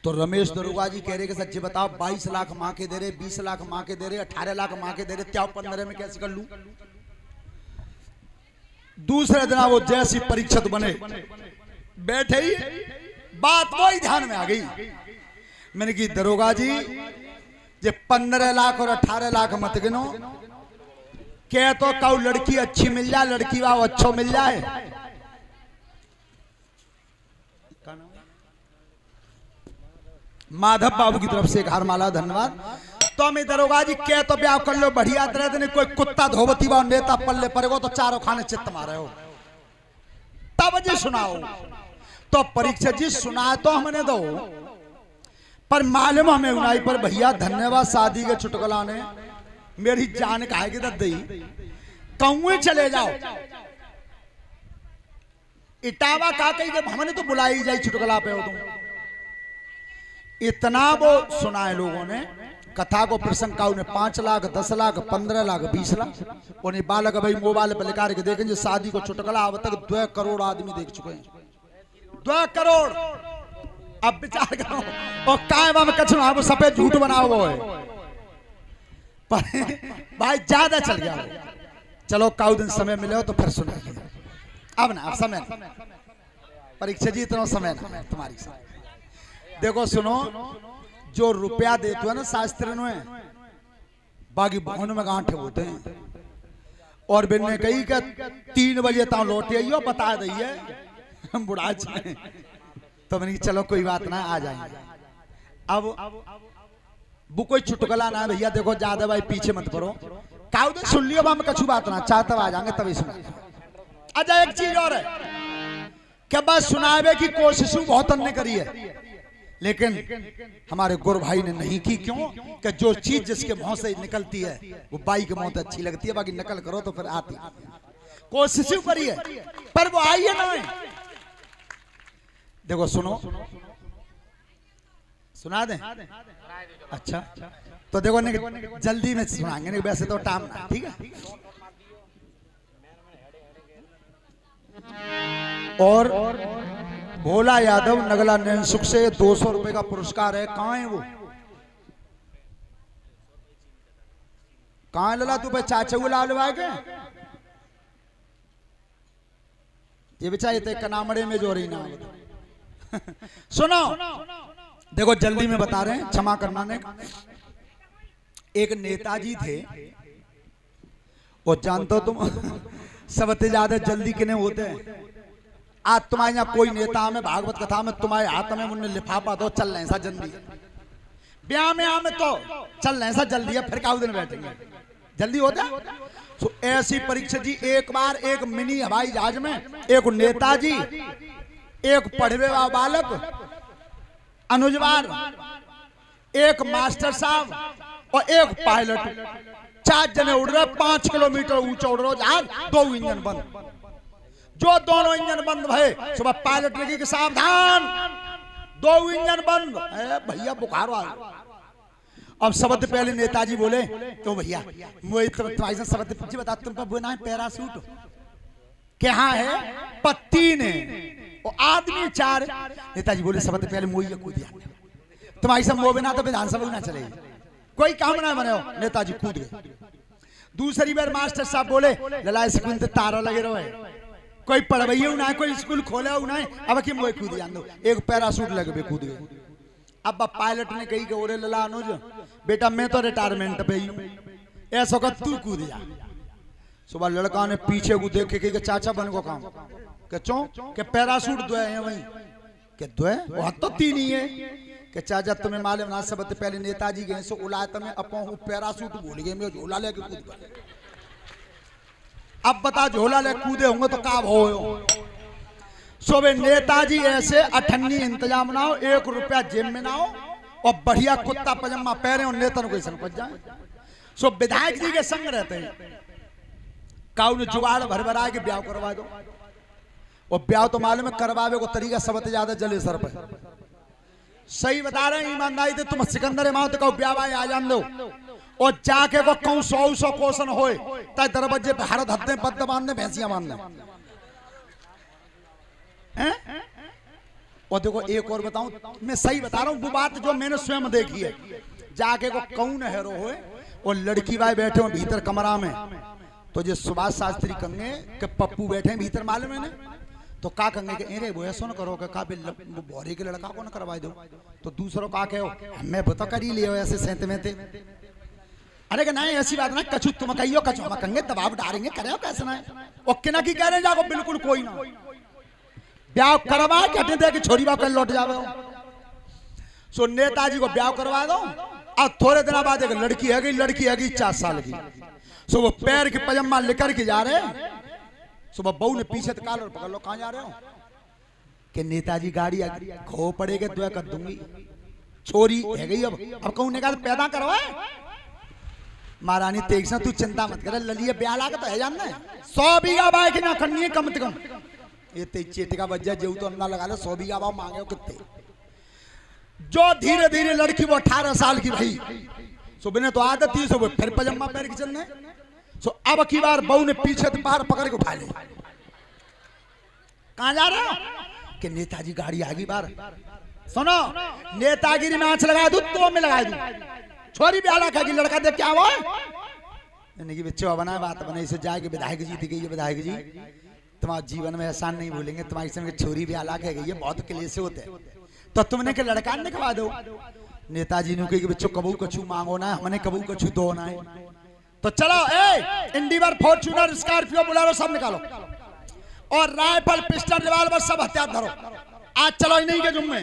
तो रमेश दरोगा जी कह रहे कि सच्ची बताओ 22 लाख माँ के दे रहे, 20 लाख माँ के दे रहे, 18 लाख माँ के दे रहे, क्या 15 में कैसे कर लूं? दूसरे दिन वो जैसी परीक्षित बने बैठे ही बात वही ध्यान में आ गई। मैंने की दरोगा जी ये 15 लाख और 18 लाख मत गिनो, क्या तो कौ लड़की अच्छी मिल जाए, लड़की वाह अच्छो मिल जाए। माधव बाबू की तरफ से एक हारमाला धन्यवाद। तो मैं दरोगा जी क्या तो ब्याह कर लो बढ़िया तरह से, कोई कुत्ता धोबती बा नेता पल्ले पड़ेगो तो चारों खाने चित्त मारे हो तब जी सुनाओ। तो परीक्षा जी सुना तो हमने दो, पर मालूम हमें उनाई पर भैया धन्यवाद शादी के चुटकुला ने मेरी जान खाएगी तब दई कहूँ चले जाओ इटावा का कही जब हमने तो बुलाई जाए चुटकुला पे हो तुम। इतना वो सुना है लोगों ने कथा को प्रसंग का, उन्हें 5 लाख 10 लाख 15 लाख 20 लाख उन्हें बालक भाई मोबाइल पर लिखा के देखेंगे शादी को चुटकुला अब तक 2 करोड़ आदमी देख चुके हैं। 2 करोड़ अब विचार करो और कायम में कछु वो सफेद झूठ बनाओ वो है पर भाई ज्यादा चल गया वो। चलो काउ दिन समय मिले हो तो फिर सुना अब ना अब समय परीक्षा जी इतना समय ना तुम्हारी साथ। देखो सुनो जो रुपया देते है ना शास्त्र में बाकी भवन में गांठे होते हैं और बिन ने कही कि 3 बजे तक लौटे आइयो बता दइए हम बुढ़ा जाए तो मैंने चलो कोई बात ना आ जाएंगे। अब वो कोई चुटकुला ना भैया देखो ज्यादा भाई पीछे मत पड़ो काउ दे सुन लियो हम कछु बात ना चाहता आ जाएंगे तभी सुना। अच्छा एक चीज और है क्या बस सुनावे की कोशिश बहुत हमने करी है लेकिन हमारे गुरु भाई ने नहीं की। क्यों कि जो चीज जिसके मुंह से निकलती है वो बाई के मुंह से अच्छी लगती है, बाकी नकल करो तो फिर आती कोशिश करी है पर वो आई है ना। देखो सुनो सुना दें अच्छा तो देखो जल्दी में सुनाएंगे नहीं वैसे तो टाइम ठीक है। और भोला यादव नगला नैनसुख से 200 रुपए का पुरस्कार है। कहाँ है वो? कहाँ लला तू भाई चाचा लाल के ये बेचारे थे कनामड़े में जो रही ना सुनो देखो जल्दी में बता रहे हैं क्षमा करना ने। एक नेताजी थे वो जानते हो तुम सबसे ज्यादा जल्दी किने होते हैं। आज तुम्हारे यहाँ कोई नेता में भागवत कथा में तुम्हारे हाथ में मुन्ने लिफाफा दो चल रहे सा जल्दी ब्याह में आ में तो चल रहे सा जल्दी है फिर काउ दिन बैठेंगे जल्दी होता। तो ऐसी परीक्षा जी एक बार एक मिनी हवाई जहाज में एक नेताजी एक पढ़वे वाला बालक अनुजवार एक मास्टर साहब और एक पायलट 4 जने उड़ रहे 5 किलोमीटर ऊंचा उड़ रहे जहाज 2 इंजन बंद। जो दोनों इंजन बंद भय सुबह पायलट लगी कि सावधान 2 इंजन बंद भैया बुखार आ। अब सबसे पहले नेताजी बोले तो भैया मुझे सबसे बता तुम पर बोना है पैरासूट क्या है पत्ती ने और आदमी 4। नेताजी बोले सबसे पहले मुझे कूद दिया तुम्हारी सब मोह बिना तो विधानसभा ना चलेगी कोई काम ना बने। नेताजी कूद गए। दूसरी बार मास्टर साहब बोले लला स्कूल से तारा लगे रहे कोई पढ़वैया ना कोई स्कूल खोले ना अब कि मोह कूद जान दो एक पैरासूट लगे कूद गए। अब पायलट ने कही कि ओरे लला अनुज बेटा मैं तो रिटायरमेंट पे ही हूं ऐसा का तू कूद जा। सुबह लड़का ने पीछे को देखे कि चाचा बन को काम के चो के पैरासूट दो है वही के दो है वो तो 3 ही है कि चाचा तुम्हें मालूम ना सबसे पहले नेताजी गए सो उला तमें अपो पैरासूट भूल गए मैं झोला लेके कूद गए। अब बता झोला ले कूदे होंगे तो का हो सो वे नेताजी ऐसे अठन्नी इंतजाम ना हो 1 रुपया जेब में ना हो और बढ़िया कुत्ता पजामा पहने और नेता को संपत जाए। सो विधायक जी के संग रहते हैं काउ ने जुगाड़ भर भरा के ब्याह करवा दो और ब्याह तो मालूम है करवावे को तरीका सबसे ज्यादा जले सर पर सही बता रहे हैं ईमानदारी से तुम सिकंदर माओ तो कहो ब्याह आ जान दो और जाके को कहूं 100 क्वेश्चन होए तय दरवाजे पे हर हत्ते पत्ते बांधने भैंसियां बांधने और देखो एक और बताऊं, मैं सही बता रहा हूं, वो बात जो मैंने स्वयं देखी है। जाके को कौन हैरो है और लड़की भाई बैठे हो भीतर कमरा में, तो जो सुभाष शास्त्री कंगे के पप्पू बैठे हैं भीतर, मालूम है ना, तो का कंगे के अरे वो ऐसा न करो का वो बोरे के लड़का को न करवा दो, तो दूसरों का कहो मैं बता कर ही लियो ऐसे सहते में थे। अरे नहीं ऐसी बात ना, कछु तुम कहियो कछु हम कंगे दबाव डालेंगे, करे कैसे ना ओके ना की कह रहे जाको बिल्कुल कोई ना ब्याह करवा के हटे दे कि छोरी बाप कल लौट जावे। सो नेताजी को ब्याह करवा दो, अब थोड़े दिन बाद एक लड़की है गई 4 साल की। सो वो पैर की पजामा लेकर के जा रहे, सुबह बहू ने पीछे कॉलर पकड़ लो, कहां जा रहे हो कि नेताजी गाड़ी खो पड़ेगा तो कर दूंगी, छोरी है गई अब कहूं ने कहा पैदा करवाए। महारानी तेज तू चिंता मत कर, ललिए ब्याह लाके तो है जानना है 100 बीघा बाइक ना करनी है कम से कम, ये तेज चेटिका बज्जा जेऊ तो अंदर लगा लो 100 बीघा भाव मांगे हो कितने। जो धीरे धीरे लड़की वो 18 साल की भाई, सुबह तो आदत थी सुबह फिर पजामा पैर के चलने। सो अब की बार बहू ने पीछे से बाहर पकड़ के उठा ले, कहां जा रहे हो कि नेताजी गाड़ी आ गई बार। सुनो नेतागिरी में आंच लगा दूं तो मैं लगा दूं, छोरी भी आला खागी लड़का देख क्या हुआ यानी कि बच्चों बना बात बना इसे जाके विधायक जी थी गई है, विधायक जी तुम्हारे जीवन में एहसान नहीं भूलेंगे, तुम्हारी संग छोरी भी आला कह गई है, बहुत क्लेश होते तो तुमने के लड़का ने खवा दो। नेताजी ने कही बच्चों कबू कछु मांगो ना, हमने कबू कछु दो ना है, तो चलो ए इंडिवर फॉर्च्यूनर स्कॉर्पियो बुलारो सब निकालो और राइफल पिस्टल रिवॉल्वर सब हथियार धरो, आज चलो इन्हीं के जुम्मे।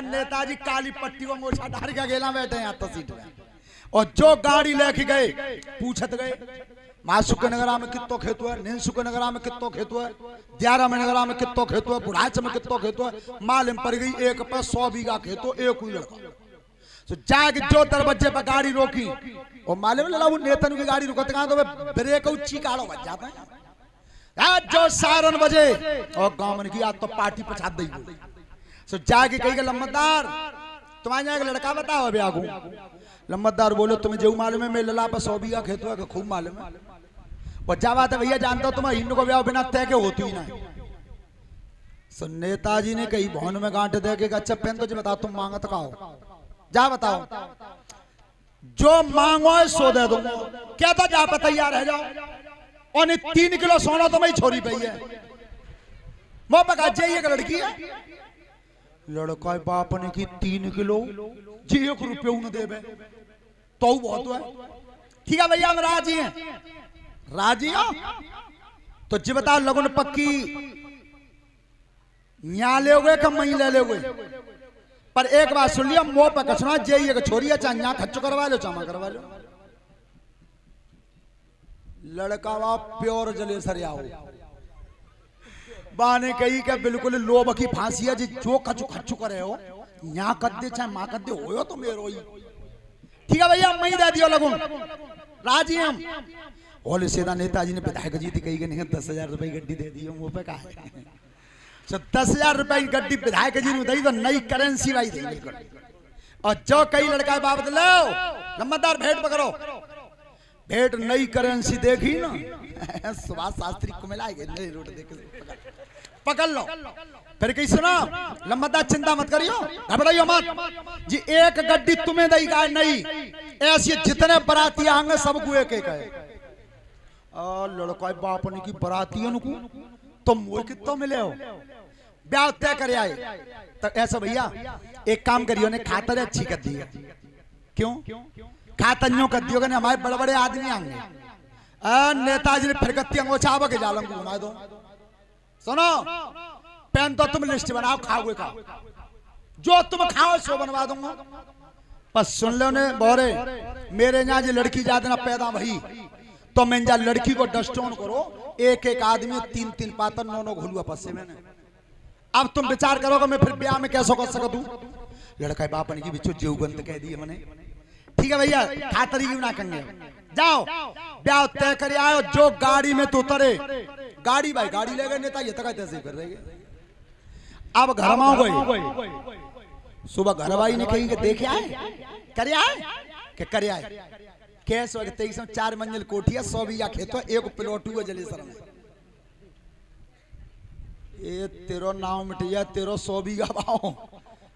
नेताजी काली पट्टी को मोछा डाल के अकेला बैठे हैं यहाँ सीट में, और जो गाड़ी लेके गए पूछत गए मां सुके नगरा में कितो खेतो है, नींद सुके नगरा में कितो खेतो है, 11 में नगरा में कितो खेतो है, बुढ़ाच में कितो खेतो है, मालूम पड़ गई एक पर 100 बीघा खेतो एक ही लड़का। तो जाके जो दरवाजे पर गाड़ी रोकी और मालूम लगा वो नेतन की गाड़ी रुकत कहां, तो ब्रेक चीकाड़ो बच जाता है। आज जो सारन बजे और गांव में किया तो पार्टी पछा दी। सो जाके कही लम्बतदार तुम्हारे यहाँ लड़का बताओ अभी आगू। लम्बतदार बोलो तुम्हें जो मालूम है मेरे लला पर 100 बीघा खेत हुआ खूब मालूम है, और जा बात है भैया जानता हो तुम्हारे हिंदू को ब्याह बिना तय के होती ही ना। सो नेताजी ने कही भवन में गांठ दे के अच्छा पहन तो बताओ तुम मांगत का हो, जा बताओ जो मांगो है सो दे दूंगा, क्या था जा पर तैयार है जाओ, और 3 किलो सोना तो मैं छोरी पई है वो पका जाइए का लड़की है, लड़का बाप ने की 3 किलो जी 1 रुपये न देवे तो बहुत है, ठीक है भैया हम राजी हैं, राजी हो तो जी बताओ लगन पक्की यहाँ ले गए कम मही ले गए, पर एक बात सुन लिया मोह पर कसना जाइए कि छोरी चाहे यहाँ खर्च करवा लो चामा करवा लो, लड़का बाप प्योर जले सर आओ बाने कही के बिल्कुल लोभ की फांसी है जी जो खर्चु खर्चु करे हो यहाँ कर दे चाहे माँ कर दे हो तो मेरो ही, ठीक है भैया मैं ही दे दियो लगून राजी हम। और सीधा नेताजी ने विधायक जी थी कही नहीं 10,000 रुपए गड्डी दे दी मुंह पे कहा है, 10,000 रुपए की गड्डी विधायक जी ने दी तो नई करेंसी भाई थी बिल्कुल, और जो कई लड़का बाबत लो लम्बादार भेंट पकड़ो, भेंट नई करेंसी देखी ना सुभाष शास्त्री को मिलाएंगे नई रोड देख पकड़ लो, फिर कहीं सुना लंबा चिंता मत करियो घबराइयो मत जी, एक गड्डी तुम्हें दई गाय नहीं, ऐसी जितने बराती आएंगे सबको एक एक है। लड़का बाप ने की बरातियों को तुम वो कितना मिले हो ब्याह तय कर आए, तो ऐसा भैया एक काम करियो ने खातर अच्छी कर दी है, क्यों खातन्यों कर दियो हमारे बड़े बड़े आदमी आएंगे, नेताजी ने फिर कत्ती अंगोछा के जालम को घुमा दो, सुनो पेन तो तुम लिस्ट बनाओ खाओगे का जो तुम खाओ सो बनवा दूंगा, बस सुन लो ने बोरे मेरे यहाँ जो लड़की ज्यादा ना पैदा भई तो मैं जा लड़की को डस्टोन करो, एक एक आदमी 3-3 पातन 9-9 घुलुआ पस्से मैंने, अब तुम विचार करोगे मैं फिर ब्याह में कैसे कर सकूं, लड़का बाप ने की बिचो जीवगंत कह दी मैंने, ठीक है भैया खातरी क्यों ना करेंगे, जाओ ब्याह तय कर आयो, जो गाड़ी में तो उतरे गाड़ी भाई गाड़ी ले गए नेता ये तक ऐसे कर रहे, अब घर में गए सुबह घर वाली ने कही कि देखे आए करे आए के करे आए कैसे 4 मंजिल कोठिया 100 बीघा खेत एक प्लॉट हुआ जलेसर में, ये तेरो नाव मिटिया तेरो 100 बीघा पाओ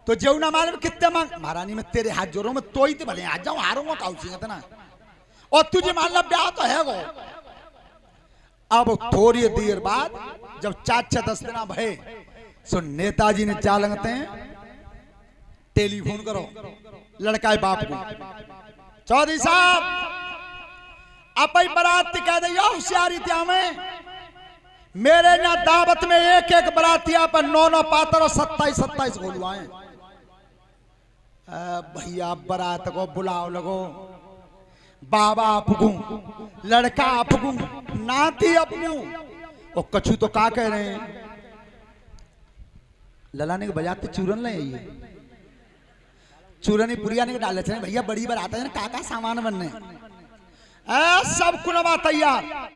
तो जेऊ ना मालूम कितने मांग महारानी में तेरे हाथ जोड़ो मैं तो ही तो भले आ जाऊं हारूंगा काउसी इतना और तुझे मान ला ब्याह तो है वो। अब थोड़ी देर बाद जब 4-6 10 दिन भय सो नेताजी ने क्या लगते हैं टेलीफोन करो लड़का बाप को चौधरी साहब आप बारात कह दिया होशियारी त्या में मेरे यहाँ दावत में एक एक बरातिया पर 9 पातर और 27 गोलुआए भैया बारात को बुलाओ लगो बाबा अपगू लड़का अपगू नाती अपगू और कछु तो का कह रहे हैं ललाने के बजाते चूरन ले आइए चूरनी पुरिया ने डाले थे भैया बड़ी बारात है काका सामान बनने सब कुनवा तैयार।